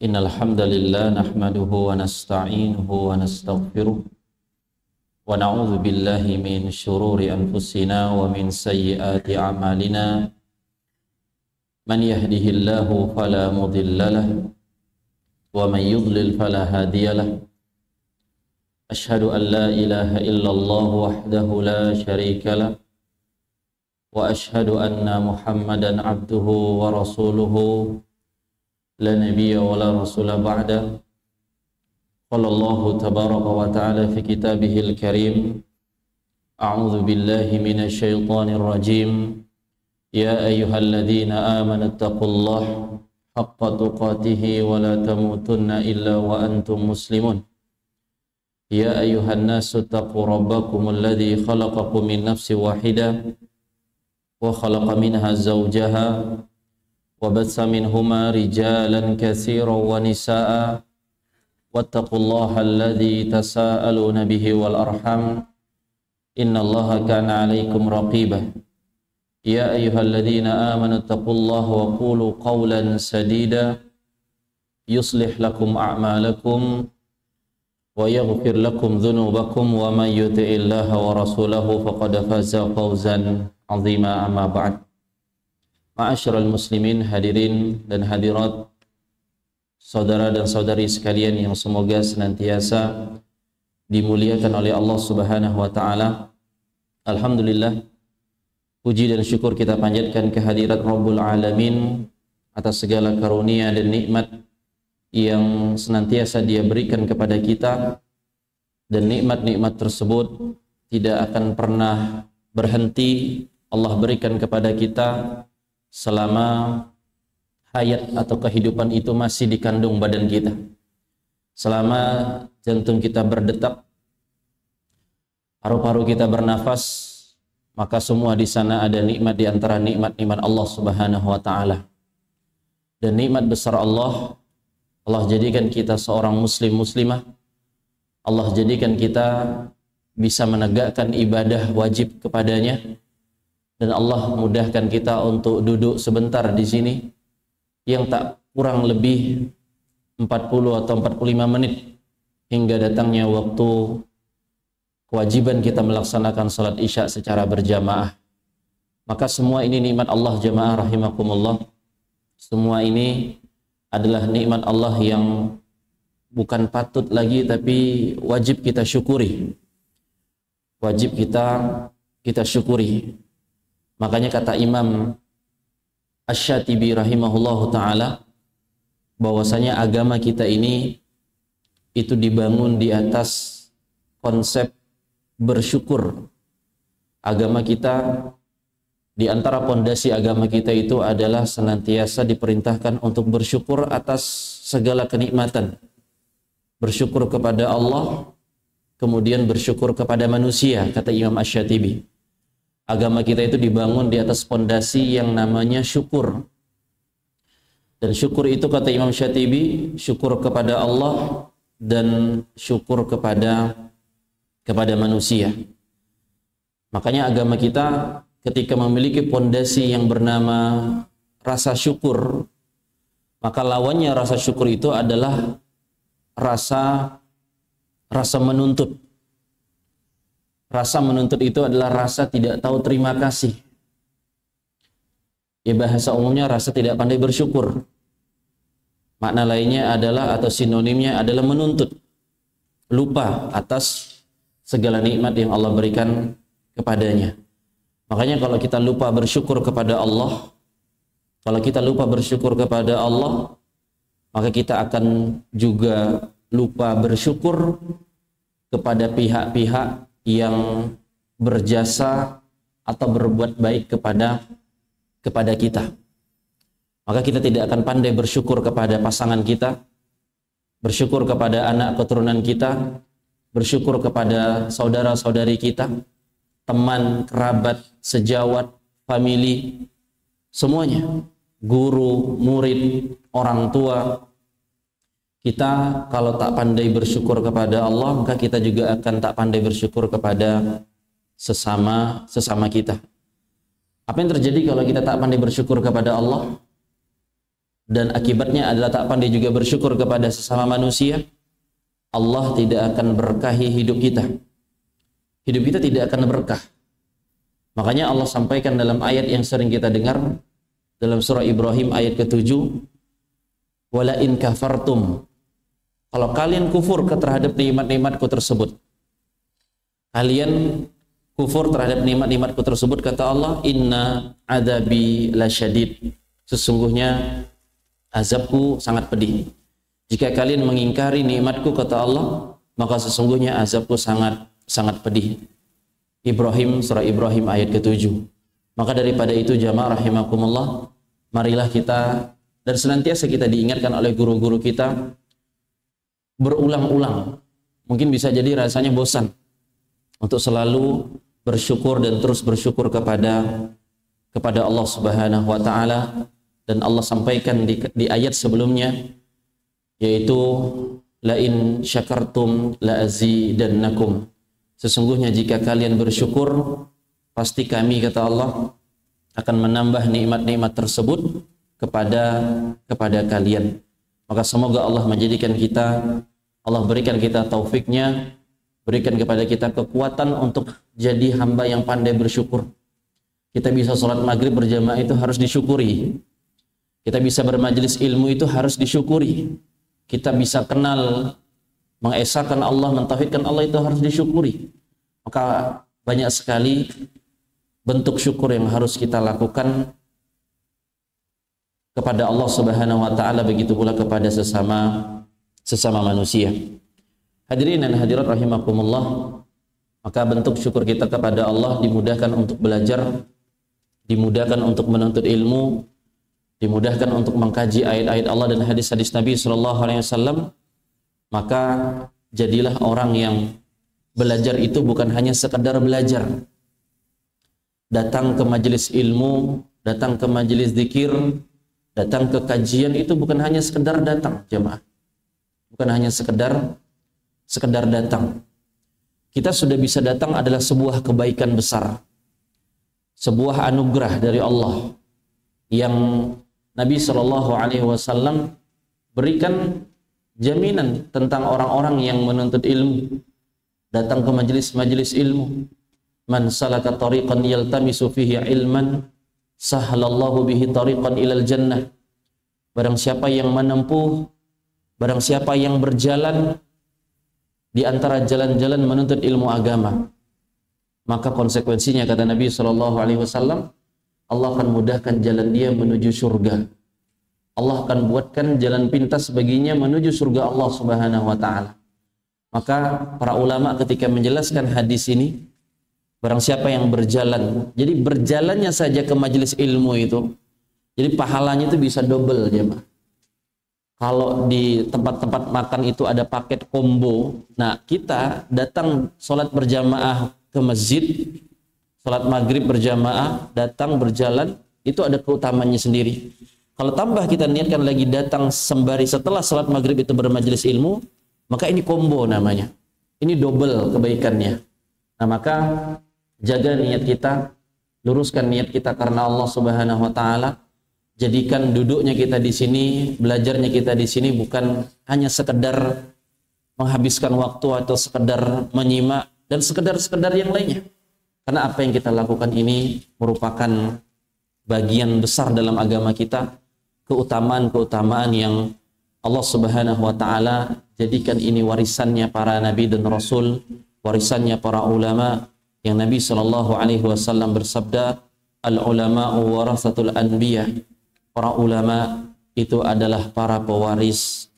Innal hamdalillah nahmaduhu wa nasta'inuhu wa nastaghfiruh wa na'udzu billahi min shururi anfusina wa min sayyiati a'malina. Man yahdihillahu fala mudilla lahu wa man yudlil fala hadiya lahu. Ashhadu an la ilaha illallah wahdahu la syarika lahu wa ashhadu anna Muhammadan abduhu wa rasuluhu la nabiyya wa la rasula ba'da. Qala Allahu tabaraka wa ta'ala fi kitabihil karim, a'udzu billahi minasy syaithanir rajim. Ya ayyuhalladzina amanu taqullaha haqqa tuqatih wa la tamutunna illa wa antum muslimun. Ya ayyuhan nasu taqu rabbakumul ladzi khalaqakum min nafsin wahidah wa khalaqa minha zawjaha wa batsa minhuma rijalan katsiran wa nisaa wattaqullaha alladzi tasaaluna bihi wal arham innallaha kana 'alaikum raqiba. Ya ayyuhalladzina amanu taqullaha wa qulu qawlan sadida yuslih lakum a'malakum wa yaghfir lakum dhunubakum wa man yuti'illaha wa rasulahu faqad faza fawzan 'azima. Amma ba'd. Ma'asyiral muslimin, hadirin dan hadirat, saudara dan saudari sekalian yang semoga senantiasa dimuliakan oleh Allah Subhanahu wa taala. Alhamdulillah, puji dan syukur kita panjatkan kehadirat Rabbul Alamin atas segala karunia dan nikmat yang senantiasa Dia berikan kepada kita, dan nikmat-nikmat tersebut tidak akan pernah berhenti Allah berikan kepada kita selama hayat atau kehidupan itu masih dikandung badan kita. Selama jantung kita berdetak, paru-paru kita bernafas, maka semua di sana ada nikmat di antara nikmat-nikmat Allah Subhanahu wa taala. Dan nikmat besar Allah jadikan kita seorang muslim muslimah. Allah jadikan kita bisa menegakkan ibadah wajib kepadanya, dan Allah mudahkan kita untuk duduk sebentar di sini yang tak kurang lebih 40 atau 45 menit hingga datangnya waktu kewajiban kita melaksanakan salat Isya secara berjamaah. Maka semua ini nikmat Allah jamaah rahimakumullah. Semua ini adalah nikmat Allah yang bukan patut lagi tapi wajib kita syukuri. Wajib kita syukuri. Makanya kata Imam Asy-Syatibi rahimahullahu ta'ala, bahwasanya agama kita ini itu dibangun di atas konsep bersyukur. Agama kita, di antara pondasi agama kita itu adalah senantiasa diperintahkan untuk bersyukur atas segala kenikmatan. Bersyukur kepada Allah, kemudian bersyukur kepada manusia, kata Imam Asy-Syatibi. Agama kita itu dibangun di atas pondasi yang namanya syukur. Dan syukur itu, kata Imam Syatibi, syukur kepada Allah dan syukur kepada manusia. Makanya agama kita ketika memiliki pondasi yang bernama rasa syukur, maka lawannya rasa syukur itu adalah rasa menuntut. Rasa menuntut itu adalah rasa tidak tahu terima kasih. Ya, bahasa umumnya rasa tidak pandai bersyukur. Makna lainnya adalah, atau sinonimnya adalah menuntut, lupa atas segala nikmat yang Allah berikan kepadanya. Makanya kalau kita lupa bersyukur kepada Allah, maka kita akan juga lupa bersyukur kepada pihak-pihak yang berjasa atau berbuat baik kepada kita. Maka kita tidak akan pandai bersyukur kepada pasangan kita, bersyukur kepada anak keturunan kita, bersyukur kepada saudara-saudari kita, teman, kerabat, sejawat, famili, semuanya, guru, murid, orang tua. Kita kalau tak pandai bersyukur kepada Allah, maka kita juga akan tak pandai bersyukur kepada sesama kita. Apa yang terjadi kalau kita tak pandai bersyukur kepada Allah? dan akibatnya adalah tak pandai juga bersyukur kepada sesama manusia, Allah tidak akan berkahi hidup kita. Hidup kita tidak akan berkah. Makanya Allah sampaikan dalam ayat yang sering kita dengar dalam surah Ibrahim ayat ke-7, wala in kafartum, kalau kalian kufur terhadap nikmat-nikmatku tersebut, kalian kufur terhadap nikmat-nikmatku tersebut, kata Allah, inna adabi lasyadid, sesungguhnya azabku sangat pedih. Jika kalian mengingkari nikmatku, kata Allah, maka sesungguhnya azabku sangat pedih. Ibrahim, surah Ibrahim ayat ke-7. Maka daripada itu jamaah rahimakumullah, marilah kita, dan senantiasa kita diingatkan oleh guru-guru kita berulang-ulang, mungkin bisa jadi rasanya bosan, untuk selalu bersyukur dan terus bersyukur kepada Allah Subhanahu wa taala. Dan Allah sampaikan di ayat sebelumnya, yaitu la in syakartum la azidannakum, sesungguhnya jika kalian bersyukur, pasti kami, kata Allah, akan menambah nikmat-nikmat tersebut kepada kalian. Maka semoga Allah menjadikan kita, Allah berikan kita taufiknya, berikan kepada kita kekuatan untuk jadi hamba yang pandai bersyukur. Kita bisa sholat maghrib berjamaah itu harus disyukuri. Kita bisa bermajelis ilmu itu harus disyukuri. Kita bisa kenal, mengesahkan Allah, mentauhidkan Allah, itu harus disyukuri. Maka banyak sekali bentuk syukur yang harus kita lakukan kepada Allah Subhanahu wa taala, begitu pula kepada sesama manusia. Hadirin dan hadirat rahimakumullah, maka bentuk syukur kita kepada Allah dimudahkan untuk belajar, dimudahkan untuk menuntut ilmu, dimudahkan untuk mengkaji ayat-ayat Allah dan hadis-hadis Nabi SAW. Maka jadilah orang yang belajar itu bukan hanya sekedar belajar. Datang ke majelis ilmu, datang ke majelis zikir, datang ke kajian itu bukan hanya sekedar datang, jemaah. Bukan hanya sekedar datang. Kita sudah bisa datang adalah sebuah kebaikan besar, sebuah anugerah dari Allah yang Nabi SAW berikan jaminan tentang orang-orang yang menuntut ilmu, datang ke majelis-majelis ilmu. Man salaka tariqan yaltamisu fihi ilman sahhalallahu bihi tariqan ilal jannah. Barang siapa yang menempuh, barang siapa yang berjalan di antara jalan-jalan menuntut ilmu agama, maka konsekuensinya, kata Nabi SAW, Allah akan mudahkan jalan dia menuju surga. Allah akan buatkan jalan pintas baginya menuju surga Allah Subhanahu wa taala. Maka para ulama ketika menjelaskan hadis ini, barang siapa yang berjalan, jadi berjalannya saja ke majelis ilmu itu, jadi pahalanya itu bisa double, jemaah. Kalau di tempat-tempat makan itu ada paket combo, nah kita datang sholat berjamaah ke masjid, sholat maghrib berjamaah, datang berjalan, itu ada keutamanya sendiri. Kalau tambah kita niatkan lagi datang sembari setelah sholat maghrib itu bermajelis ilmu, maka ini combo namanya. Ini double kebaikannya. Nah maka jaga niat kita, luruskan niat kita karena Allah Subhanahu wa taala. Jadikan duduknya kita di sini, belajarnya kita di sini bukan hanya sekedar menghabiskan waktu atau sekedar menyimak dan sekedar yang lainnya. Karena apa yang kita lakukan ini merupakan bagian besar dalam agama kita, keutamaan-keutamaan yang Allah Subhanahu wa taala jadikan ini warisannya para nabi dan rasul, warisannya para ulama, yang Nabi SAW bersabda, al-ulama'u warasatul anbiya. Para ulama itu adalah para pewaris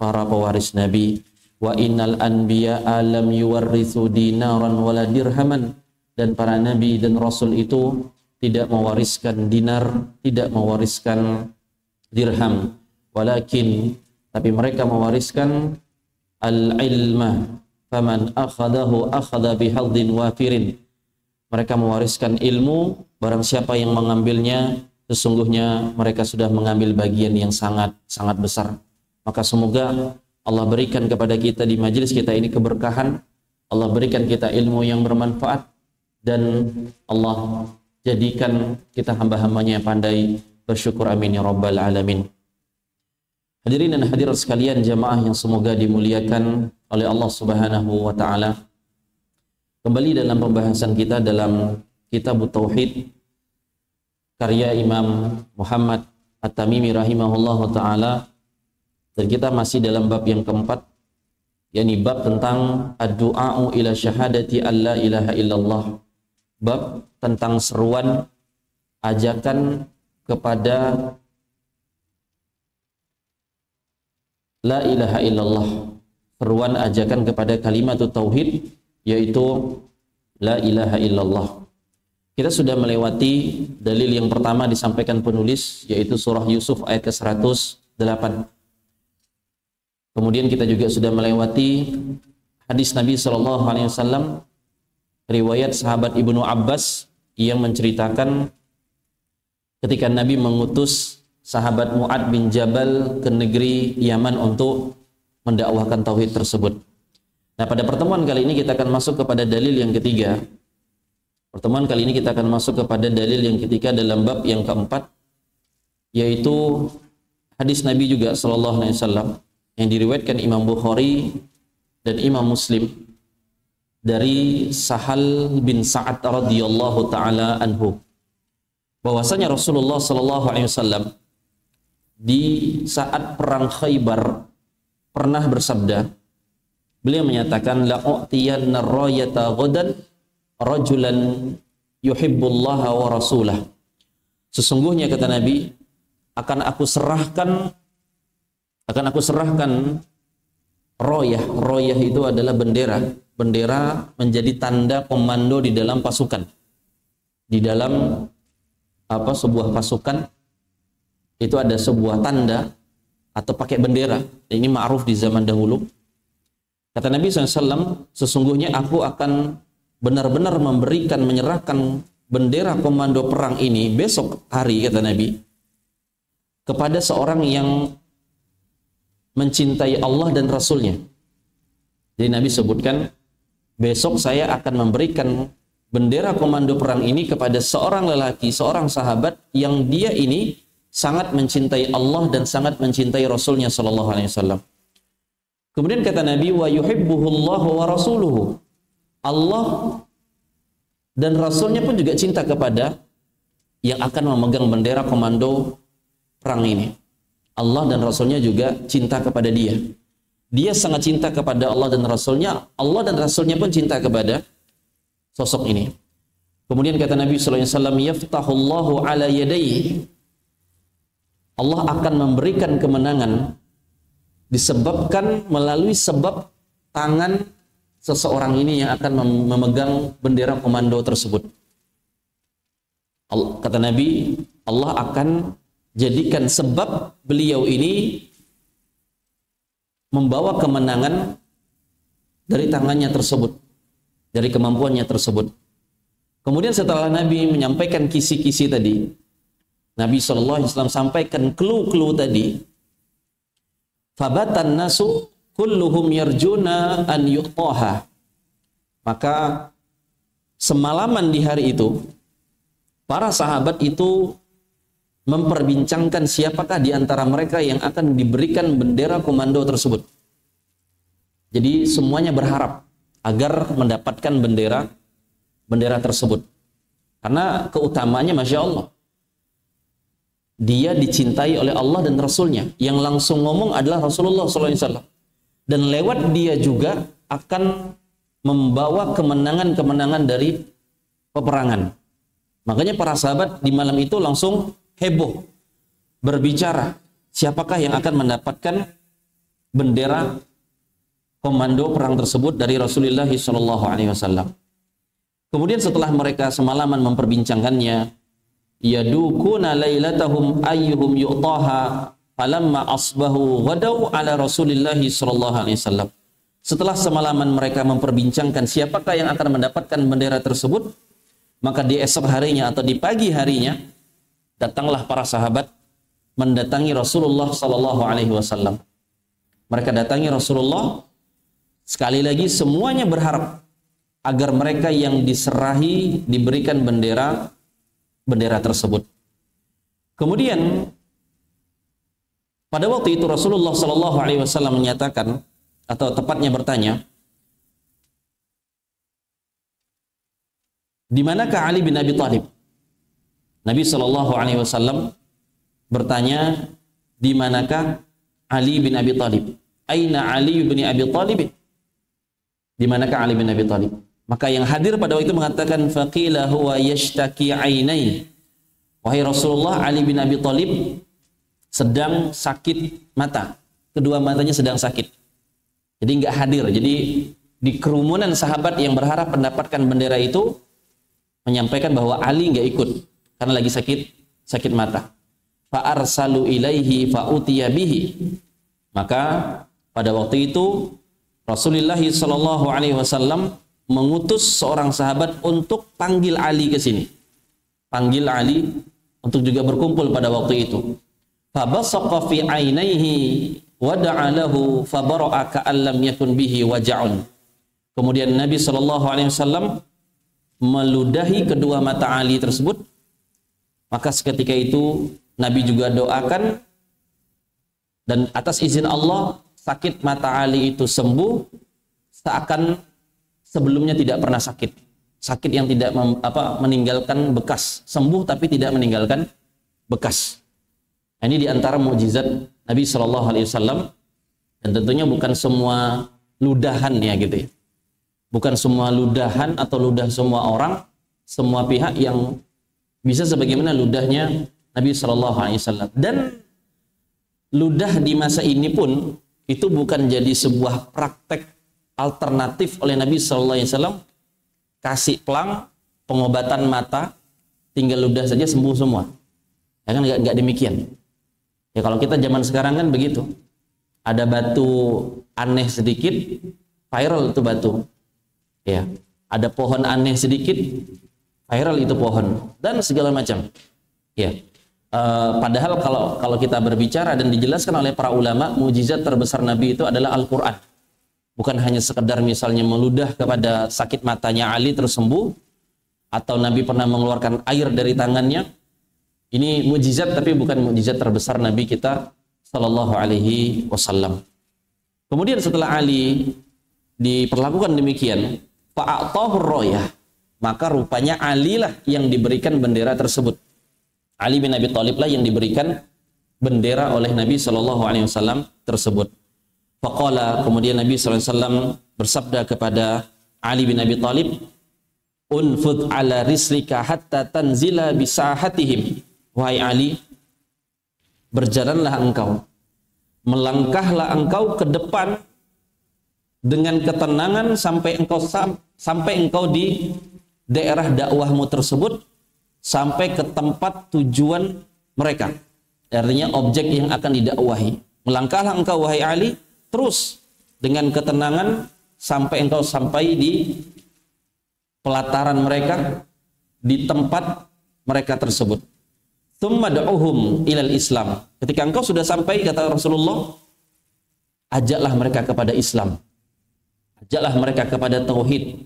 nabi. Wa innal anbiya alam yuwarrithu dinaran wala dirhaman. Dan para nabi dan rasul itu tidak mewariskan dinar, tidak mewariskan dirham, walakin, tapi mereka mewariskan al-ilma, faman akhadahu akhadha bihadzin wafirin. Mereka mewariskan ilmu, barang siapa yang mengambilnya, sesungguhnya mereka sudah mengambil bagian yang sangat besar. Maka semoga Allah berikan kepada kita di majelis kita ini keberkahan, Allah berikan kita ilmu yang bermanfaat, dan Allah jadikan kita hamba-hambanya yang pandai bersyukur, amin ya rabbal alamin. Hadirin dan hadirat sekalian, jamaah yang semoga dimuliakan oleh Allah Subhanahu wa taala. Kembali dalam pembahasan kita dalam Kitab Tauhid karya Imam Muhammad At-Tamimi rahimahullahu taala, dan kita masih dalam bab yang keempat, yakni bab tentang ad-du'a'u ila syahadati alla ilaha illallah. Bab tentang seruan ajakan kepada la ilaha illallah, seruan ajakan kepada kalimat tauhid, yaitu la ilaha illallah. Kita sudah melewati dalil yang pertama disampaikan penulis, yaitu surah Yusuf ayat ke-108. Kemudian kita juga sudah melewati hadis Nabi SAW, riwayat sahabat Ibnu Abbas yang menceritakan ketika Nabi mengutus sahabat Mu'ad bin Jabal ke negeri Yaman untuk mendakwahkan tauhid tersebut. Nah, pada pertemuan kali ini kita akan masuk kepada dalil yang ketiga. Pertemuan kali ini kita akan masuk kepada dalil yang ketiga dalam bab yang keempat, yaitu hadis Nabi juga sallallahu alaihi wasallam yang diriwayatkan Imam Bukhari dan Imam Muslim dari Sahal bin Sa'ad radhiyallahu taala anhu, bahwasanya Rasulullah sallallahu alaihi wasallam di saat perang Khaybar pernah bersabda, beliau menyatakan, la'u'tiyanna rayata ghadan rajulan yuhibbullaha wa rasulah. Sesungguhnya kata Nabi, akan aku serahkan royah. Royah itu adalah bendera. Bendera menjadi tanda komando di dalam pasukan. Di dalam sebuah pasukan itu ada sebuah tanda atau pakai bendera. Ini ma'ruf di zaman dahulu. Kata Nabi SAW, sesungguhnya aku akan benar-benar menyerahkan bendera komando perang ini besok hari, kata Nabi, kepada seorang yang mencintai Allah dan Rasulnya. Jadi Nabi sebutkan, besok saya akan memberikan bendera komando perang ini kepada seorang lelaki, seorang sahabat yang dia ini sangat mencintai Allah dan sangat mencintai Rasulnya sallallahu alaihi wasallam. Kemudian kata Nabi, wa yuhibbuhullahu wa rasuluhu. Allah dan Rasulnya pun juga cinta kepada yang akan memegang bendera komando perang ini. Allah dan Rasulnya juga cinta kepada dia. Dia sangat cinta kepada Allah dan Rasulnya. Allah dan Rasulnya pun cinta kepada sosok ini. Kemudian kata Nabi sallallahu alaihi wasallam, yaftahullahu ala yadayhi. Allah akan memberikan kemenangan disebabkan melalui sebab tangan seseorang ini yang akan memegang bendera komando tersebut. Kata Nabi, Allah akan jadikan sebab beliau ini membawa kemenangan dari tangannya tersebut, dari kemampuannya tersebut. Kemudian setelah Nabi menyampaikan kisi-kisi tadi, Nabi SAW sampaikan clue-clue tadi. Fabatan nasu kulluhum yarjuna an yu'taha. Maka semalaman di hari itu, para sahabat itu memperbincangkan siapakah di antara mereka yang akan diberikan bendera komando tersebut. Jadi semuanya berharap agar mendapatkan bendera tersebut. Karena keutamaannya Masya Allah. Dia dicintai oleh Allah dan Rasulnya. Yang langsung ngomong adalah Rasulullah SAW. Dan lewat dia juga akan membawa kemenangan-kemenangan dari peperangan. Makanya para sahabat di malam itu langsung heboh berbicara, siapakah yang akan mendapatkan bendera komando perang tersebut dari Rasulullah SAW. Kemudian setelah mereka semalaman memperbincangkannya, yadukuna lailatahum ayyuhum yu'taha falamma asbahu ghadaw ala Rasulillah sallallahu alaihi wasallam. Setelah semalaman mereka memperbincangkan siapakah yang akan mendapatkan bendera tersebut, maka di esok harinya atau di pagi harinya datanglah para sahabat mendatangi Rasulullah sallallahu alaihi wasallam. Mereka datangi Rasulullah, sekali lagi semuanya berharap agar mereka yang diserahi diberikan bendera tersebut. Kemudian Pada waktu itu Rasulullah Shallallahu Alaihi Wasallam menyatakan, atau tepatnya bertanya, di manakah Ali bin Abi Thalib? Nabi Shallallahu Alaihi Wasallam bertanya, di manakah Ali bin Abi Thalib? Aina Ali bin Abi Thalib? Di manakah Ali bin Abi Thalib? Maka yang hadir pada waktu itu mengatakan, faqila huwa yashtaki ainai. Wahai Rasulullah, Ali bin Abi Thalib sedang sakit mata. Kedua matanya sedang sakit. Jadi nggak hadir. Jadi di kerumunan sahabat yang berharap mendapatkan bendera itu menyampaikan bahwa Ali nggak ikut karena lagi sakit mata. Fa arsalu ilaihi fa utiya bihi. Maka pada waktu itu Rasulullah Shallallahu Alaihi Wasallam mengutus seorang sahabat untuk panggil Ali ke sini. Panggil Ali untuk juga berkumpul pada waktu itu. Fabasaqa fi ainaihi wa da'alahu fabara'a ka'allam yakun bihi waja'un. Kemudian Nabi Shallallahu Alaihi Wasallam meludahi kedua mata Ali tersebut. Maka seketika itu Nabi juga doakan, dan atas izin Allah sakit mata Ali itu sembuh seakan sebelumnya tidak pernah sakit. Sakit yang tidak meninggalkan bekas, sembuh tapi tidak meninggalkan bekas. Ini diantara mukjizat Nabi Shallallahu Alaihi Wasallam, dan tentunya bukan semua ludahan ya gitu ya. Bukan semua ludahan atau ludah semua orang, semua pihak yang bisa sebagaimana ludahnya Nabi Shallallahu Alaihi Wasallam. Dan ludah di masa ini pun itu bukan jadi sebuah praktek alternatif oleh Nabi Shallallahu Alaihi Wasallam. Kasih pelang, pengobatan mata, tinggal ludah saja sembuh semua. Ya kan nggak demikian. Ya kalau kita zaman sekarang kan begitu. Ada batu aneh sedikit, viral itu batu. Ya, ada pohon aneh sedikit, viral itu pohon, dan segala macam. Ya. Padahal kalau kita berbicara dan dijelaskan oleh para ulama, mukjizat terbesar Nabi itu adalah Al-Qur'an. Bukan hanya sekedar misalnya meludah kepada sakit matanya Ali terus sembuh, atau Nabi pernah mengeluarkan air dari tangannya. Ini mukjizat, tapi bukan mukjizat terbesar Nabi kita Sallallahu Alaihi Wasallam. Kemudian setelah Ali diperlakukan demikian, fa'atahu royah, maka rupanya Ali lah yang diberikan bendera tersebut. Ali bin Abi Thalib lah yang diberikan bendera oleh Nabi Sallallahu Alaihi Wasallam tersebut. Faqala, kemudian Nabi Sallallahu Alaihi Wasallam bersabda kepada Ali bin Abi Thalib, unfud ala rislika hatta tanzila bisahatihim. Wahai Ali, berjalanlah engkau, melangkahlah engkau ke depan dengan ketenangan sampai engkau di daerah dakwahmu tersebut, sampai ke tempat tujuan mereka. Artinya objek yang akan didakwahi. Melangkahlah engkau wahai Ali, terus dengan ketenangan sampai engkau sampai di pelataran mereka, di tempat mereka tersebut. Tsumma da'uhum ilal Islam. Ketika engkau sudah sampai, kata Rasulullah, ajaklah mereka kepada Islam. Ajaklah mereka kepada tauhid.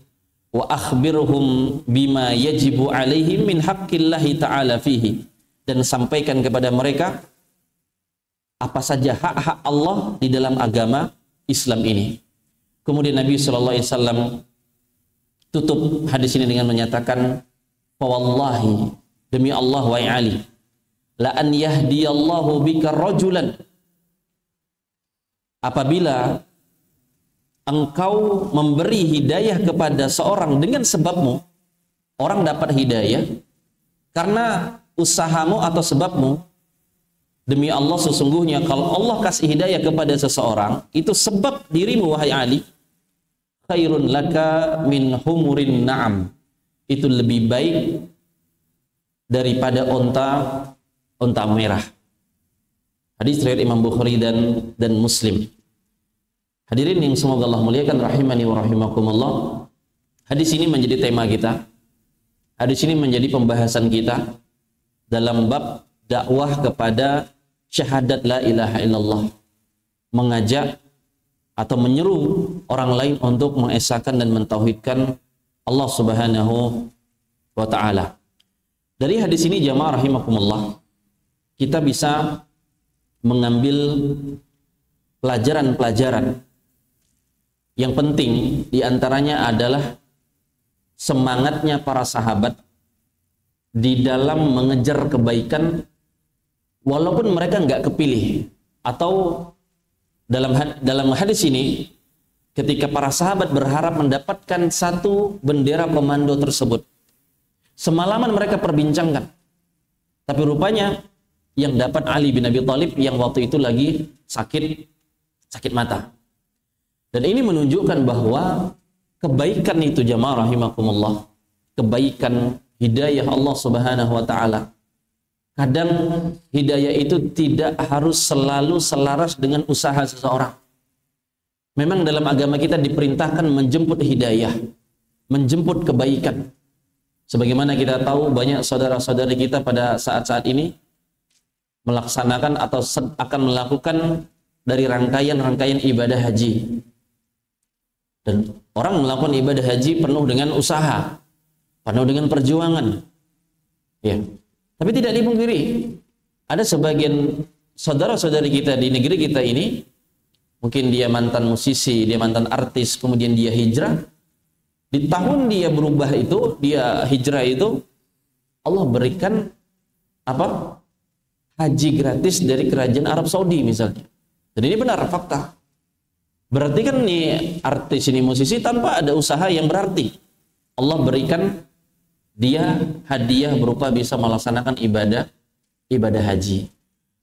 Wa akhbirhum bima yajibu alaihim min haqqillahi ta'ala fihi. Dan sampaikan kepada mereka apa saja hak-hak Allah di dalam agama Islam ini. Kemudian Nabi SAW tutup hadis ini dengan menyatakan, wallahi, demi Allah wa Ali, la an yahdiyallahu bika rajulan, apabila engkau memberi hidayah kepada seorang dengan sebabmu, orang dapat hidayah karena usahamu atau sebabmu. Demi Allah, sesungguhnya kalau Allah kasih hidayah kepada seseorang, itu sebab dirimu wahai Ali, khairun laka min humurin na'am, itu lebih baik daripada onta merah. Hadis riwayat Imam Bukhari dan Muslim. Hadirin yang semoga Allah muliakan rahimani wa rahimakumullah. Hadis ini menjadi tema kita. Hadis ini menjadi pembahasan kita dalam bab dakwah kepada syahadat la ilaha illallah. Mengajak atau menyeru orang lain untuk mengesahkan dan mentauhidkan Allah Subhanahu wa taala. Dari hadis ini jamaah rahimakumullah, kita bisa mengambil pelajaran-pelajaran yang penting. Diantaranya adalah semangatnya para sahabat di dalam mengejar kebaikan walaupun mereka nggak kepilih. Atau dalam hadis ini, ketika para sahabat berharap mendapatkan satu bendera komando tersebut, semalaman mereka perbincangkan, tapi rupanya yang dapat Ali bin Abi Thalib yang waktu itu lagi sakit mata. Dan ini menunjukkan bahwa kebaikan itu, jamaah rahimakumullah, kebaikan hidayah Allah Subhanahu wa taala, kadang hidayah itu tidak harus selalu selaras dengan usaha seseorang. Memang dalam agama kita diperintahkan menjemput hidayah, menjemput kebaikan. Sebagaimana kita tahu, banyak saudara-saudari kita pada saat-saat ini melaksanakan atau akan melakukan dari rangkaian-rangkaian ibadah haji. Dan orang melakukan ibadah haji penuh dengan usaha, penuh dengan perjuangan. Ya. Tapi tidak dipungkiri, ada sebagian saudara-saudari kita di negeri kita ini, mungkin dia mantan musisi, dia mantan artis, kemudian dia hijrah. Di tahun dia berubah itu, dia hijrah itu, Allah berikan apa? Haji gratis dari kerajaan Arab Saudi misalnya. Dan ini benar fakta. Berarti kan nih artis ini musisi tanpa ada usaha yang berarti. Allah berikan dia hadiah berupa bisa melaksanakan ibadah haji.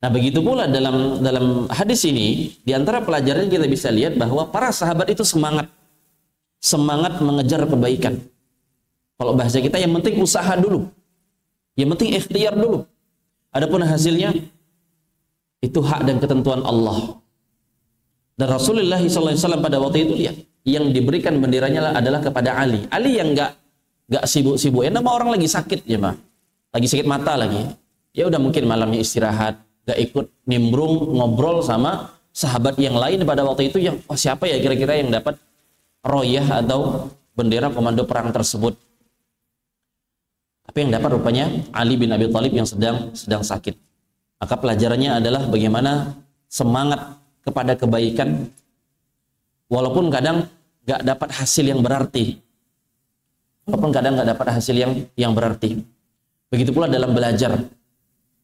Nah, begitu pula dalam hadis ini, di antara pelajaran kita bisa lihat bahwa para sahabat itu semangat mengejar kebaikan. Kalau bahasa kita, yang penting usaha dulu, yang penting ikhtiar dulu. Adapun hasilnya itu hak dan ketentuan Allah. Dan Rasulullah SAW pada waktu itu lihat, yang diberikan benderanya adalah kepada Ali. Ali yang nggak sibuk-sibuk. Nama orang lagi sakit ya, Pak. Lagi sakit mata lagi. Ya udah mungkin malamnya istirahat, nggak ikut nimbrung ngobrol sama sahabat yang lain pada waktu itu yang siapa ya kira-kira yang dapat royah atau bendera komando perang tersebut. Tapi yang dapat rupanya Ali bin Abi Thalib yang sedang sakit. Maka pelajarannya adalah bagaimana semangat kepada kebaikan walaupun kadang nggak dapat hasil yang berarti. Walaupun kadang nggak dapat hasil yang berarti. Begitu pula dalam belajar,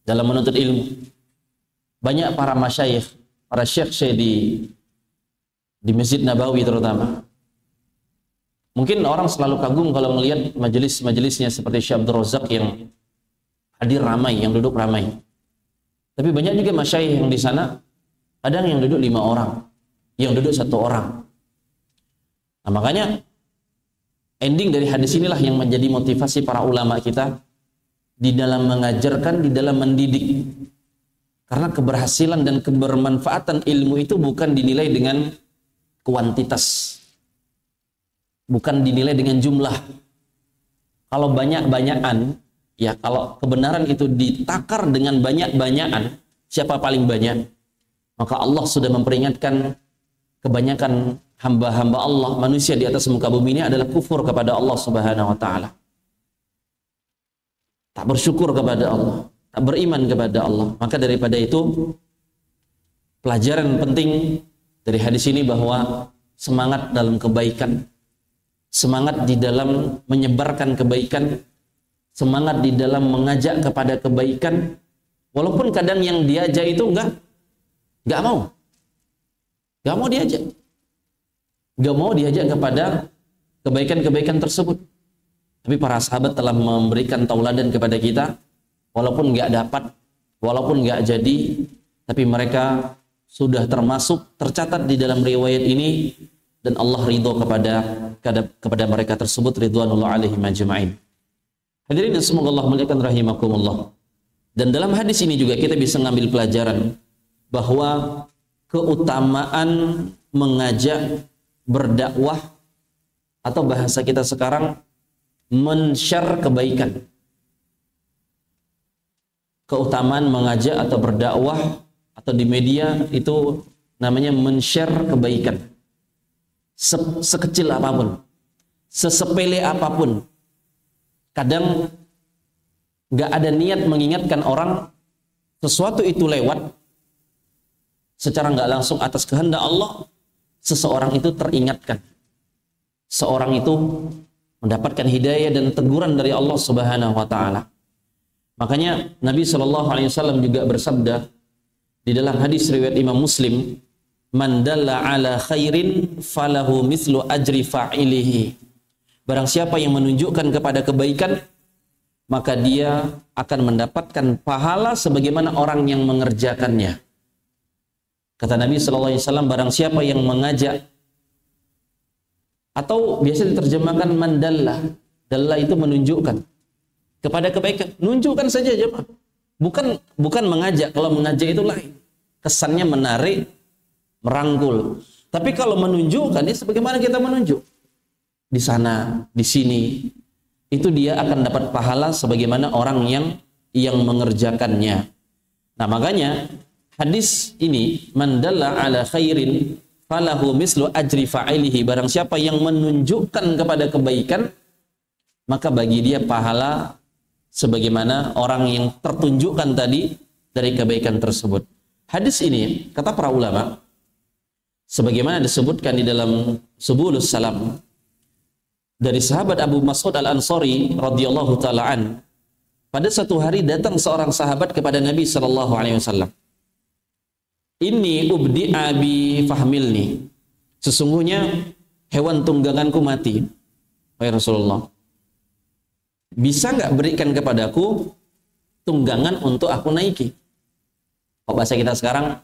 dalam menuntut ilmu. Banyak para masyayikh, para syekh di Masjid Nabawi terutama. Mungkin orang selalu kagum kalau melihat majelis-majelisnya seperti Syekh Abdul Razak yang hadir ramai, yang duduk ramai. Tapi banyak juga masyayikh yang di sana, kadang yang duduk 5 orang, yang duduk 1 orang. Nah, makanya ending dari hadis inilah yang menjadi motivasi para ulama kita di dalam mengajarkan, di dalam mendidik. Karena keberhasilan dan kebermanfaatan ilmu itu bukan dinilai dengan kuantitas, bukan dinilai dengan jumlah. Kalau banyak-banyakan, ya kalau kebenaran itu ditakar dengan banyak-banyakan, siapa paling banyak? Maka Allah sudah memperingatkan kebanyakan hamba-hamba Allah, manusia di atas muka bumi ini adalah kufur kepada Allah Subhanahu wa taala. Tak bersyukur kepada Allah, tak beriman kepada Allah. Maka daripada itu, pelajaran penting dari hadis ini bahwa semangat dalam kebaikan, semangat di dalam menyebarkan kebaikan, semangat di dalam mengajak kepada kebaikan, walaupun kadang yang diajak itu enggak mau diajak, enggak mau diajak kepada kebaikan-kebaikan tersebut. Tapi para sahabat telah memberikan tauladan kepada kita, walaupun enggak dapat, walaupun enggak jadi, tapi mereka sudah tercatat di dalam riwayat ini, dan Allah ridho kepada mereka tersebut, ridwanullah alaihim ajma'in. Hadirin dan semoga Allah muliakan rahimakumullah. Dan dalam hadis ini juga kita bisa mengambil pelajaran bahwa keutamaan mengajak, berdakwah, atau bahasa kita sekarang men-share kebaikan. Keutamaan mengajak atau berdakwah atau di media itu namanya men-share kebaikan. Sekecil apapun, sesepele apapun. Kadang nggak ada niat mengingatkan orang sesuatu itu lewat, secara nggak langsung atas kehendak Allah, seseorang itu teringatkan. Seorang itu mendapatkan hidayah dan teguran dari Allah Subhanahu wa taala. Makanya Nabi Shallallahu alaihi wasallam juga bersabda di dalam hadis riwayat Imam Muslim, "Man dalla ala khairin falahu mithlu ajri fa'ilihi." Barang siapa yang menunjukkan kepada kebaikan, maka dia akan mendapatkan pahala sebagaimana orang yang mengerjakannya. Kata Nabi Shallallahu alaihi wasallam, barang siapa yang mengajak, atau biasa diterjemahkan mandalla. Dalla itu menunjukkan kepada kebaikan. Nunjukkan saja jemaah. Bukan mengajak. Kalau mengajak itu lain. Kesannya menarik, merangkul. Tapi kalau menunjukkan, ya sebagaimana kita menunjuk. Di sana, di sini. Itu dia akan dapat pahala sebagaimana orang yang mengerjakannya. Nah makanya hadis ini, mandalla ala khairin falahu mislu ajri fa'ilihi. Barang siapa yang menunjukkan kepada kebaikan, maka bagi dia pahala sebagaimana orang yang tertunjukkan tadi dari kebaikan tersebut. Hadis ini, kata para ulama, sebagaimana disebutkan di dalam Subulus Salam dari sahabat Abu Mas'ud Al-Ansari radhiyallahu ta'ala an, pada suatu hari datang seorang sahabat kepada Nabi sallallahu alaihi wasallam. Ini ubdi abi fahmilni. Sesungguhnya hewan tungganganku mati. Wahai Rasulullah, bisa nggak berikan kepadaku tunggangan untuk aku naiki? Kalau bahasa kita sekarang,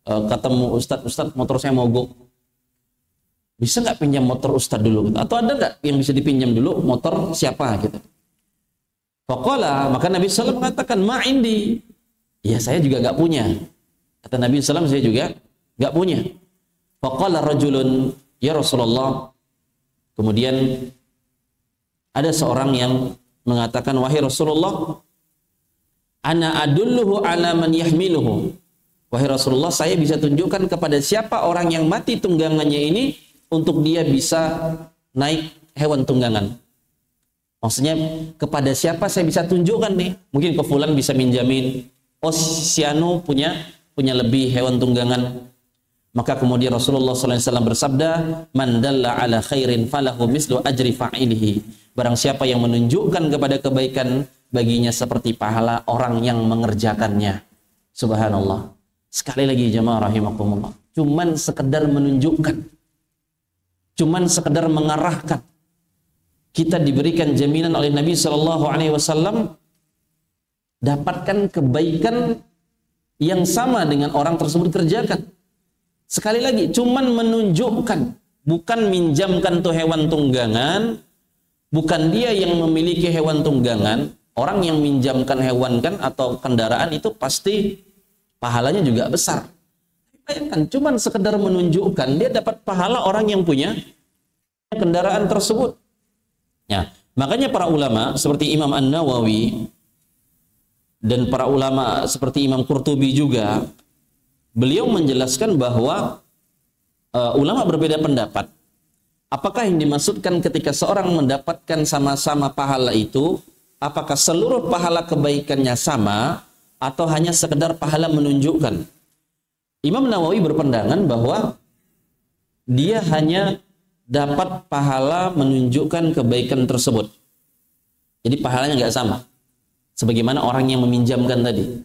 ketemu Ustadz, motor saya mogok. Bisa nggak pinjam motor Ustadz dulu? Atau ada nggak yang bisa dipinjam dulu motor siapa gitu? Faqala, maka Nabi SAW mengatakan, ma'indi. Ya saya juga nggak punya. Kata Nabi SAW, saya juga nggak punya. Faqala rajulun, ya Rasulullah. Kemudian ada seorang yang mengatakan, wahai Rasulullah, ana adulluhu ala man yahmiluhu. Wahai Rasulullah, saya bisa tunjukkan kepada siapa orang yang mati tunggangannya ini untuk dia bisa naik hewan tunggangan. Maksudnya kepada siapa saya bisa tunjukkan nih? Mungkin ke fulan bisa minjamin. Oh, si anu punya lebih hewan tunggangan. Maka kemudian Rasulullah SAW bersabda, man dalla ala khairin falahu mislu ajri fa'ilihi. Barang siapa yang menunjukkan kepada kebaikan, baginya seperti pahala orang yang mengerjakannya. Subhanallah. Sekali lagi jemaah rahimakumullah. Cuman sekedar menunjukkan. Cuman sekedar mengarahkan. Kita diberikan jaminan oleh Nabi SAW dapatkan kebaikan yang sama dengan orang tersebut kerjakan. Sekali lagi, cuman menunjukkan, bukan minjamkan tuh hewan tunggangan, bukan dia yang memiliki hewan tunggangan. Orang yang minjamkan hewan kan atau kendaraan itu pasti pahalanya juga besar. Bayangkan, cuman sekedar menunjukkan, dia dapat pahala orang yang punya kendaraan tersebut. Ya, makanya para ulama seperti Imam An-Nawawi dan para ulama seperti Imam Qurtubi juga, beliau menjelaskan bahwa ulama berbeda pendapat. Apakah yang dimaksudkan ketika seorang mendapatkan sama-sama pahala itu, apakah seluruh pahala kebaikannya sama atau hanya sekedar pahala menunjukkan? Imam Nawawi berpandangan bahwa dia hanya dapat pahala menunjukkan kebaikan tersebut. Jadi pahalanya nggak sama. Sebagaimana orang yang meminjamkan tadi.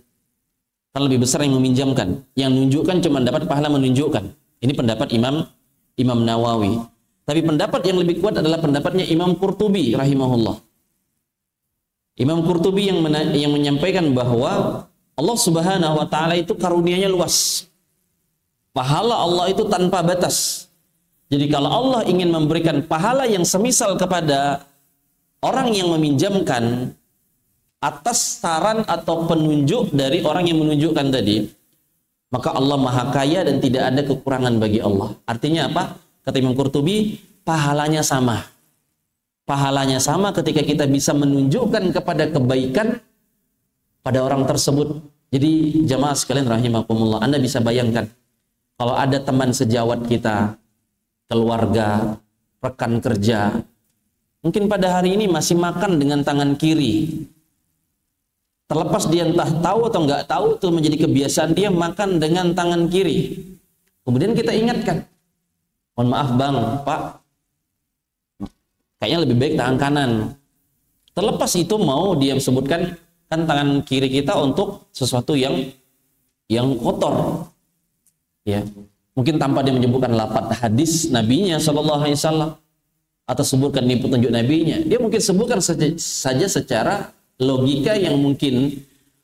Kan lebih besar yang meminjamkan. Yang menunjukkan cuma dapat pahala menunjukkan. Ini pendapat Imam Nawawi. Tapi pendapat yang lebih kuat adalah pendapatnya Imam Qurtubi rahimahullah. Imam Qurtubi yang menyampaikan bahwa Allah Subhanahu wa taala itu karunia-Nya luas. Pahala Allah itu tanpa batas. Jadi kalau Allah ingin memberikan pahala yang semisal kepada orang yang meminjamkan atas saran atau penunjuk dari orang yang menunjukkan tadi, maka Allah Maha Kaya dan tidak ada kekurangan bagi Allah. Artinya apa? Kata Imam Qurtubi, pahalanya sama. Pahalanya sama ketika kita bisa menunjukkan kepada kebaikan pada orang tersebut. Jadi jamaah sekalian rahimakumullah, Anda bisa bayangkan kalau ada teman sejawat kita, keluarga, rekan kerja, mungkin pada hari ini masih makan dengan tangan kiri. Terlepas dia entah tahu atau nggak tahu, itu menjadi kebiasaan dia makan dengan tangan kiri. Kemudian kita ingatkan, mohon maaf bang, pak, kayaknya lebih baik tangan kanan. Terlepas itu mau dia sebutkan kan tangan kiri kita untuk sesuatu yang kotor, ya. Mungkin tanpa dia menyebutkan lafaz hadis nabinya sallallahu alaihi wasallam atau sebutkan ini petunjuk nabinya, dia mungkin sebutkan saja secara logika yang mungkin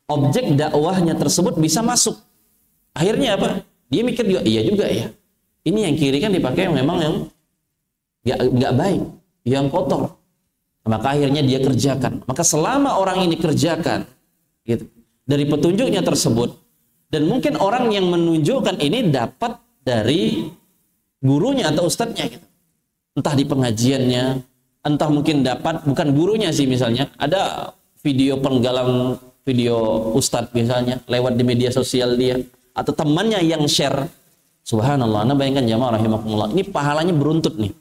objek dakwahnya tersebut bisa masuk. Akhirnya apa? Dia mikir juga, iya juga ya. Ini yang kiri kan dipakai memang yang nggak baik, yang kotor. Maka akhirnya dia kerjakan. Maka selama orang ini kerjakan, gitu, dari petunjuknya tersebut, dan mungkin orang yang menunjukkan ini dapat dari gurunya atau ustadznya, gitu. Entah di pengajiannya, entah mungkin dapat, bukan gurunya sih misalnya, ada video penggalan video ustadz misalnya, lewat di media sosial dia, atau temannya yang share. Subhanallah, Anda bayangkan jamaah rahimakumullah, ini pahalanya beruntut nih.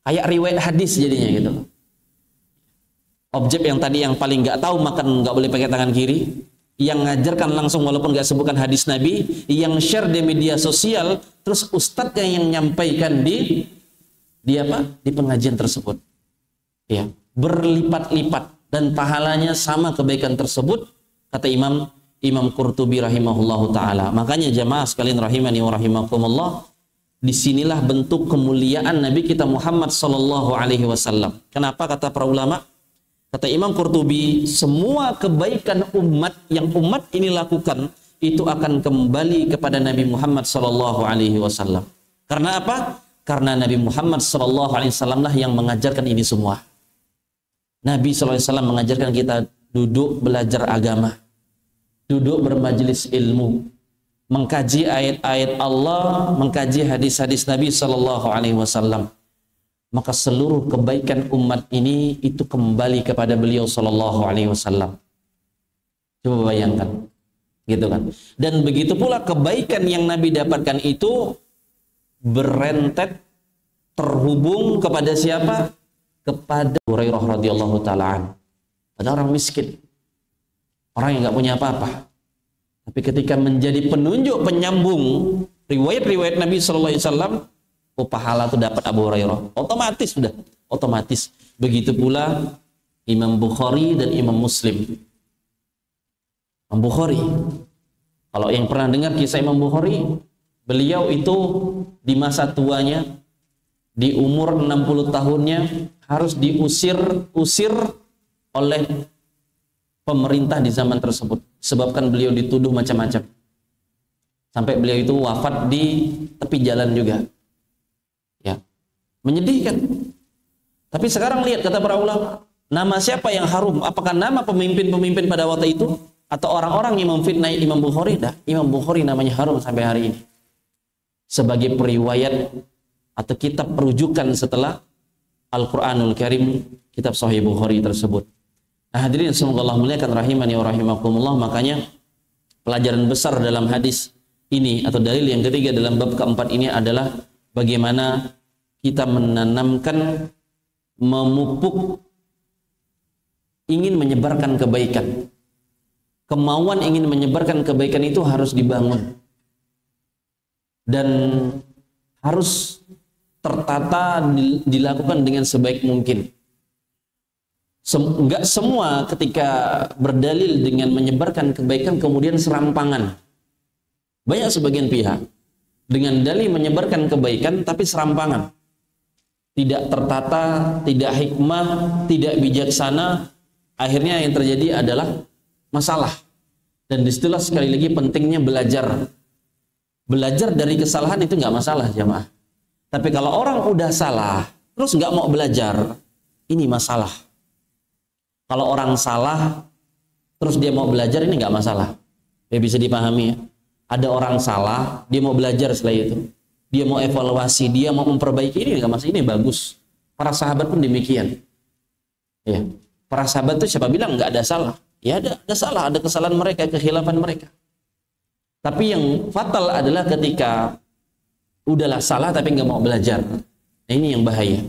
Kayak riwayat hadis jadinya gitu. Objek yang tadi yang paling nggak tahu makan nggak boleh pakai tangan kiri, yang ngajarkan langsung walaupun nggak sebutkan hadis Nabi, yang share di media sosial, terus ustadznya yang nyampaikan di pengajian tersebut, ya, berlipat-lipat dan pahalanya sama kebaikan tersebut, kata Imam Qurtubi rahimahullahu taala. Makanya jamaah sekalian rahimani wa rahimakumullah, disinilah bentuk kemuliaan Nabi kita Muhammad sallallahu alaihi wasallam. Kenapa kata para ulama? Kata Imam Qurtubi, semua kebaikan umat yang umat ini lakukan itu akan kembali kepada Nabi Muhammad sallallahu alaihi wasallam. Karena apa? Karena Nabi Muhammad sallallahu alaihi wasallam lah yang mengajarkan ini semua. Nabi sallallahu alaihi wasallam mengajarkan kita duduk belajar agama, duduk bermajelis ilmu, mengkaji ayat-ayat Allah, mengkaji hadis-hadis Nabi sallallahu alaihi wasallam. Maka seluruh kebaikan umat ini itu kembali kepada beliau sallallahu alaihi wasallam. Coba bayangkan, gitu kan. Dan begitu pula kebaikan yang Nabi dapatkan itu berentet terhubung kepada siapa? Kepada Hurairah radhiyallahu taala. Ada orang miskin, orang yang nggak punya apa-apa, tapi ketika menjadi penunjuk penyambung riwayat-riwayat Nabi sallallahu alaihi wasallam, pahala itu dapat Abu Hurairah. Otomatis. Begitu pula Imam Bukhari dan Imam Muslim. Imam Bukhari, kalau yang pernah dengar kisah Imam Bukhari, beliau itu di masa tuanya, di umur 60 tahunnya harus diusir oleh pemerintah di zaman tersebut, sebabkan beliau dituduh macam-macam. Sampai beliau itu wafat di tepi jalan juga. Ya, menyedihkan. Tapi sekarang lihat kata para ulama, nama siapa yang harum? Apakah nama pemimpin-pemimpin pada waktu itu atau orang-orang yang memfitnah Imam Bukhari? Dah, Imam Bukhari namanya harum sampai hari ini. Sebagai periwayat atau kitab perujukan setelah Al-Qur'anul Karim, kitab Sahih Bukhari tersebut. Nah, hadirin semoga Allah muliakan rahimani wa rahimakumullah. Makanya pelajaran besar dalam hadis ini atau dalil yang ketiga dalam bab keempat ini adalah bagaimana kita menanamkan, memupuk, ingin menyebarkan kebaikan. Kemauan ingin menyebarkan kebaikan itu harus dibangun. Dan harus tertata, dilakukan dengan sebaik mungkin. Enggak semua ketika berdalil dengan menyebarkan kebaikan kemudian serampangan. Banyak sebagian pihak dengan dalil menyebarkan kebaikan tapi serampangan, tidak tertata, tidak hikmah, tidak bijaksana. Akhirnya yang terjadi adalah masalah. Dan disitulah sekali lagi pentingnya belajar. Belajar dari kesalahan itu nggak masalah jamaah. Tapi kalau orang udah salah terus nggak mau belajar, ini masalah. Kalau orang salah terus dia mau belajar, ini nggak masalah. Ya, bisa dipahami ya. Ada orang salah, dia mau belajar setelah itu, dia mau evaluasi, dia mau memperbaiki, ini nggak masalah, ini bagus. Para sahabat pun demikian. Ya, para sahabat itu siapa bilang nggak ada salah? Ya ada salah, ada kesalahan mereka, kekhilafan mereka. Tapi yang fatal adalah ketika udahlah salah tapi nggak mau belajar. Nah, ini yang bahaya.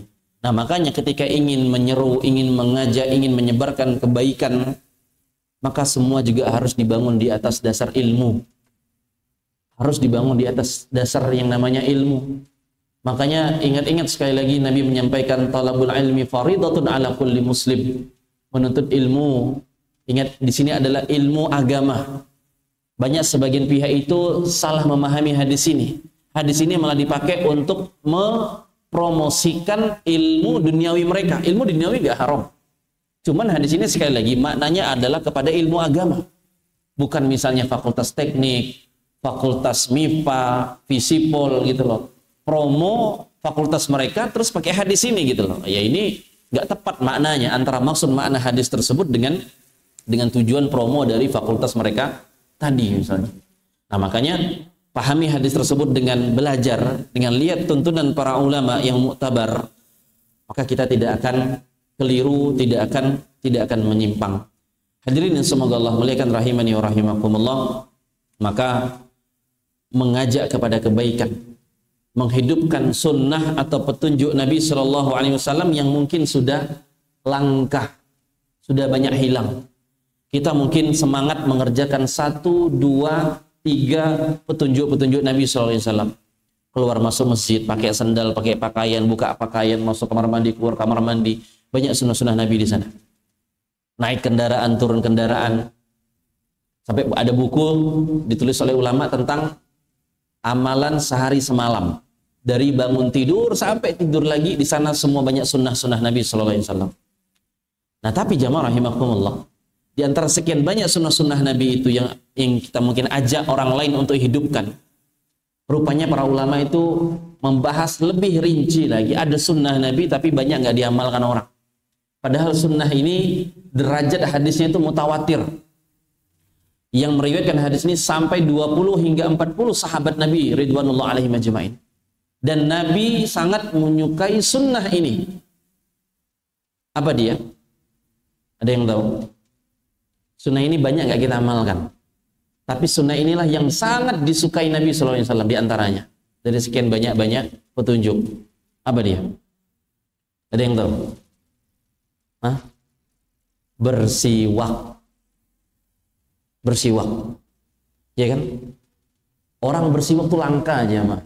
Nah, makanya ketika ingin menyeru, ingin mengajak, ingin menyebarkan kebaikan, maka semua juga harus dibangun di atas dasar ilmu. Harus dibangun di atas dasar yang namanya ilmu. Makanya ingat-ingat sekali lagi Nabi menyampaikan talabul ilmi faridatun ala kulli muslim. Menuntut ilmu, ingat di sini adalah ilmu agama. Banyak sebagian pihak itu salah memahami hadis ini. Hadis ini malah dipakai untuk mempromosikan ilmu duniawi mereka. Ilmu duniawi gak haram. Cuman hadis ini sekali lagi maknanya adalah kepada ilmu agama. Bukan misalnya fakultas teknik, fakultas MIPA, Visipol gitu loh. Promo fakultas mereka terus pakai hadis ini gitu loh. Ya ini nggak tepat maknanya antara maksud makna hadis tersebut dengan tujuan promo dari fakultas mereka tadi misalnya. Nah makanya pahami hadis tersebut dengan belajar, dengan lihat tuntunan para ulama yang muktabar, maka kita tidak akan keliru, tidak akan menyimpang. Hadirin yang semoga Allah muliakan rahimani wa rahimakumullah, maka mengajak kepada kebaikan, menghidupkan sunnah atau petunjuk Nabi Shallallahu Alaihi Wasallam yang mungkin sudah langka, sudah banyak hilang. Kita mungkin semangat mengerjakan 1, 2, 3 petunjuk-petunjuk Nabi Shallallahu Alaihi Wasallam. Keluar masuk masjid, pakai sandal, pakai pakaian, buka pakaian, masuk kamar mandi, keluar kamar mandi. Banyak sunnah-sunnah Nabi di sana. Naik kendaraan, turun kendaraan. Sampai ada buku ditulis oleh ulama tentang amalan sehari semalam, dari bangun tidur sampai tidur lagi, di sana semua banyak sunnah-sunnah Nabi Sallallahu Alaihi Wasallam. Nah tapi jamaah rahimakumullah, di antara sekian banyak sunnah-sunnah Nabi itu yang kita mungkin ajak orang lain untuk hidupkan, rupanya para ulama itu membahas lebih rinci lagi. Ada sunnah Nabi tapi banyak nggak diamalkan orang. Padahal sunnah ini derajat hadisnya itu mutawatir. Yang meriwayatkan hadis ini sampai 20 hingga 40 sahabat Nabi ridwanullah alaihim ajmain. Dan Nabi sangat menyukai sunnah ini. Apa dia? Ada yang tahu? Sunnah ini banyak gak kita amalkan. Tapi sunnah inilah yang sangat disukai Nabi SAW di antaranya. Dari sekian banyak petunjuk. Apa dia? Ada yang tahu? Hah? Bersiwak. Bersiwak, ya kan? Orang bersiwak itu langka aja mah.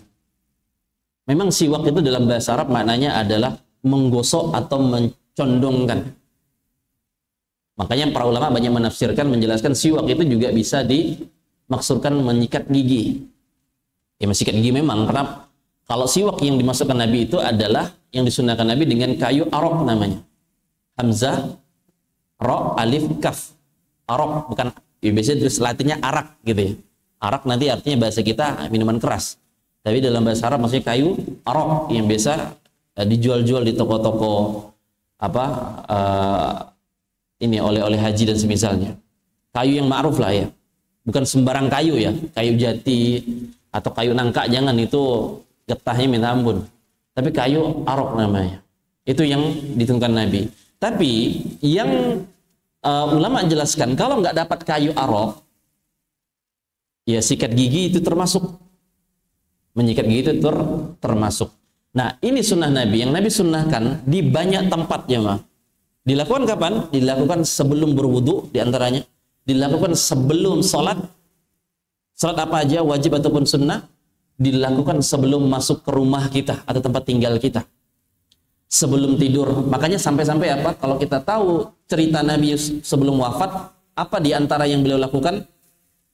Memang siwak itu dalam bahasa Arab maknanya adalah menggosok atau mencondongkan. Makanya para ulama banyak menafsirkan, menjelaskan siwak itu juga bisa dimaksudkan menyikat gigi. Ya menyikat gigi memang, karena kalau siwak yang dimasukkan Nabi itu adalah yang disunahkan Nabi dengan kayu arok namanya. Hamzah, ro, alif, kaf. Arok bukan. Biasanya tulis latinnya arak gitu ya. Arak nanti artinya bahasa kita minuman keras. Tapi dalam bahasa Arab maksudnya kayu arok yang biasa dijual-jual di toko-toko ini oleh-oleh haji dan semisalnya. Kayu yang ma'ruf lah ya. Bukan sembarang kayu ya. Kayu jati atau kayu nangka, jangan, itu getahnya minta ampun. Tapi kayu arok namanya. Itu yang ditentukan Nabi. Tapi yang ulama jelaskan, kalau nggak dapat kayu arok, ya sikat gigi itu termasuk. Menyikat gigi itu termasuk. Nah ini sunnah Nabi, yang Nabi sunnahkan di banyak tempatnya mah. Dilakukan kapan? Dilakukan sebelum berwudu diantaranya. Dilakukan sebelum sholat. Sholat apa aja, wajib ataupun sunnah. Dilakukan sebelum masuk ke rumah kita atau tempat tinggal kita. Sebelum tidur. Makanya sampai-sampai apa? Kalau kita tahu cerita Nabi sebelum wafat, apa di antara yang beliau lakukan?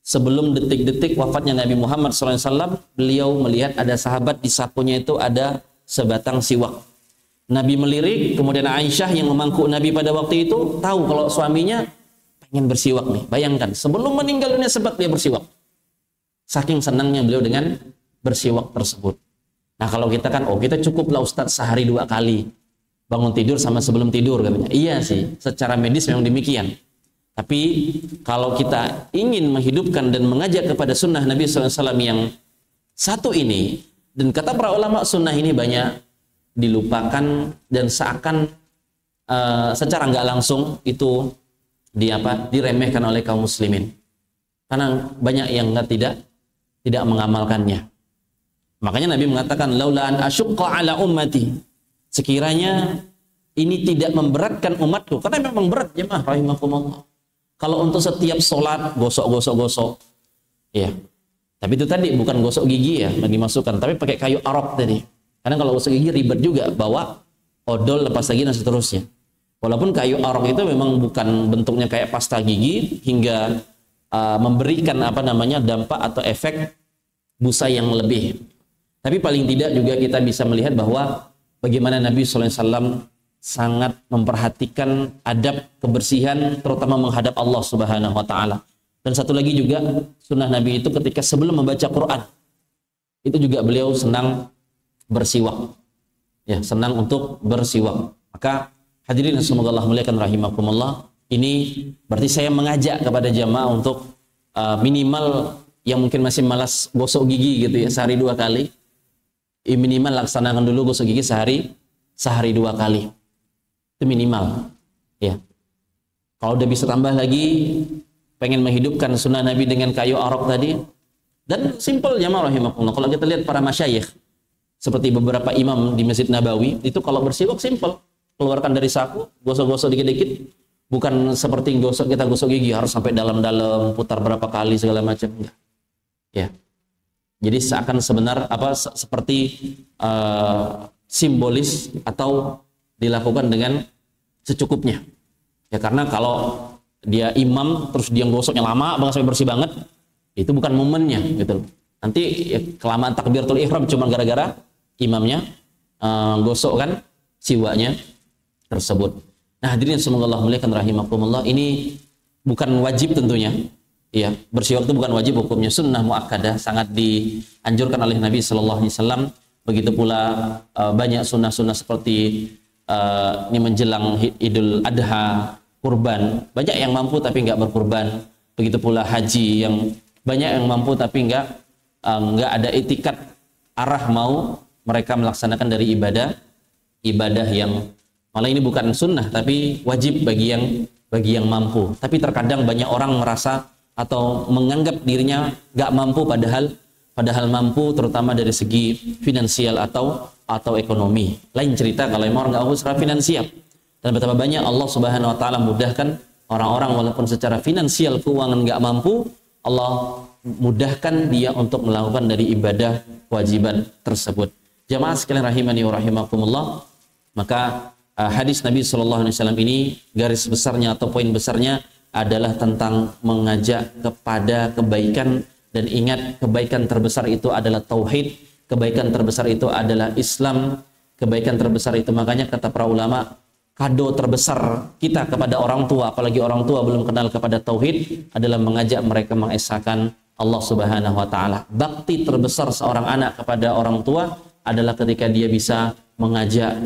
Sebelum detik-detik wafatnya Nabi Muhammad SAW, beliau melihat ada sahabat di sakunya itu ada sebatang siwak. Nabi melirik, kemudian Aisyah yang memangku Nabi pada waktu itu tahu kalau suaminya pengen bersiwak nih. Bayangkan, sebelum meninggal dunia sempat dia bersiwak. Saking senangnya beliau dengan bersiwak tersebut. Nah kalau kita kan, oh kita cukuplah Ustadz sehari 2 kali bangun tidur sama sebelum tidur katanya. Iya sih, secara medis memang demikian. Tapi kalau kita ingin menghidupkan dan mengajak kepada sunnah Nabi SAW yang satu ini, dan kata para ulama sunnah ini banyak dilupakan dan seakan secara nggak langsung itu diremehkan oleh kaum muslimin. Karena banyak yang tidak mengamalkannya. Makanya Nabi mengatakan laula an asyqa ala ummati, sekiranya ini tidak memberatkan umatku, karena memang berat jemaah rahimakumullah. Kalau untuk setiap sholat gosok, ya. Tapi itu tadi bukan gosok gigi ya, lagi masukkan, tapi pakai kayu arok tadi. Karena kalau gosok gigi ribet juga, bawa odol, lepas lagi dan seterusnya. Walaupun kayu arok itu memang bukan bentuknya kayak pasta gigi hingga memberikan dampak atau efek busa yang lebih. Tapi paling tidak juga kita bisa melihat bahwa bagaimana Nabi SAW sangat memperhatikan adab kebersihan, terutama menghadap Allah Subhanahu wa Ta'ala. Dan satu lagi juga sunnah Nabi itu ketika sebelum membaca Quran, itu juga beliau senang bersiwak, ya, senang untuk bersiwak. Maka hadirin semoga Allah muliakan rahimakumullah, ini berarti saya mengajak kepada jamaah untuk minimal yang mungkin masih malas gosok gigi gitu ya, sehari 2 kali, minimal laksanakan dulu gosok gigi sehari 2 kali. Itu minimal, ya. Kalau udah bisa tambah lagi, pengen menghidupkan sunnah Nabi dengan kayu arok tadi, dan simpel jamaah rahimakumullah. Kalau kita lihat para masyayikh seperti beberapa imam di Masjid Nabawi, itu kalau bersiwak simpel, keluarkan dari saku, gosok-gosok dikit-dikit, bukan seperti kita gosok gigi harus sampai dalam-dalam, putar berapa kali segala macam, enggak. Ya. Jadi seakan seperti simbolis atau dilakukan dengan secukupnya. Ya, karena kalau dia imam terus dia gosoknya lama banget sampai bersih banget, itu bukan momennya gitu. Nanti ya, kelamaan takbiratul ihram cuma gara-gara imamnya gosok kan siwaknya tersebut. Nah, hadirin semoga Allah muliakan rahimakumullah, ini bukan wajib tentunya. Iya, bersiwak itu bukan wajib, hukumnya sunnah muakkadah, sangat dianjurkan oleh Nabi Shallallahu Alaihi Wasallam. Begitu pula banyak sunnah-sunnah seperti ini menjelang Idul Adha, kurban, banyak yang mampu tapi nggak berkurban. Begitu pula haji, yang banyak yang mampu tapi nggak ada etikat arah mau mereka melaksanakan dari ibadah yang malah ini bukan sunnah tapi wajib bagi yang mampu. Tapi terkadang banyak orang merasa atau menganggap dirinya nggak mampu padahal mampu, terutama dari segi finansial atau ekonomi. Lain cerita kalau emang orang nggak mampu secara finansial. Dan betapa banyak Allah Subhanahu wa Ta'ala mudahkan orang-orang walaupun secara finansial keuangan nggak mampu, Allah mudahkan dia untuk melakukan dari ibadah kewajiban tersebut. Jamaah sekalian rahimani wa rahimakumullah, maka hadis Nabi Shallallahu Alaihi Wasallam ini garis besarnya atau poin besarnya adalah tentang mengajak kepada kebaikan. Dan ingat, kebaikan terbesar itu adalah tauhid, kebaikan terbesar itu adalah Islam, kebaikan terbesar itu, makanya kata para ulama, kado terbesar kita kepada orang tua, apalagi orang tua belum kenal kepada tauhid, adalah mengajak mereka mengesahkan Allah Subhanahu wa Ta'ala. Bakti terbesar seorang anak kepada orang tua adalah ketika dia bisa mengajak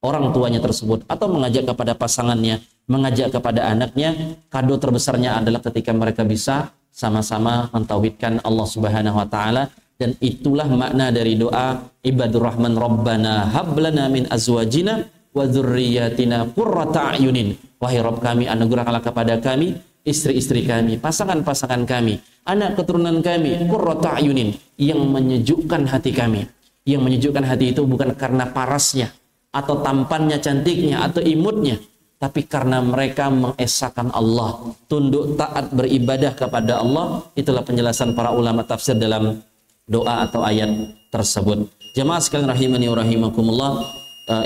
orang tuanya tersebut atau mengajak kepada pasangannya, mengajak kepada anaknya. Kado terbesarnya adalah ketika mereka bisa sama-sama mentauhidkan Allah Subhanahu wa Ta'ala. Dan itulah makna dari doa ibadur rahman rabbana hablana min azwajina wa dzurriyyatina qurrata a'yunin. Wahai Rabb kami, anugerahkanlah kepada kami istri-istri kami, pasangan-pasangan kami, anak keturunan kami, qurrata a'yunin, yang menyejukkan hati kami. Yang menyejukkan hati itu bukan karena parasnya atau tampannya, cantiknya atau imutnya, tapi karena mereka mengesahkan Allah, tunduk taat beribadah kepada Allah. Itulah penjelasan para ulama tafsir dalam doa atau ayat tersebut. Jamaah sekalian rahimani wa rahimakumullah,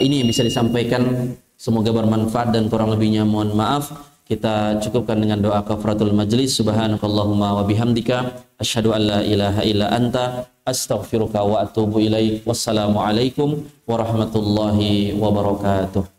ini yang bisa disampaikan, semoga bermanfaat dan kurang lebihnya mohon maaf. Kita cukupkan dengan doa kafaratul majlis. Subhanakallahumma wa bihamdika asyhadu an la ilaha illa anta astaghfiruka wa atubu ilaik. Wassalamualaikum warahmatullahi wabarakatuh.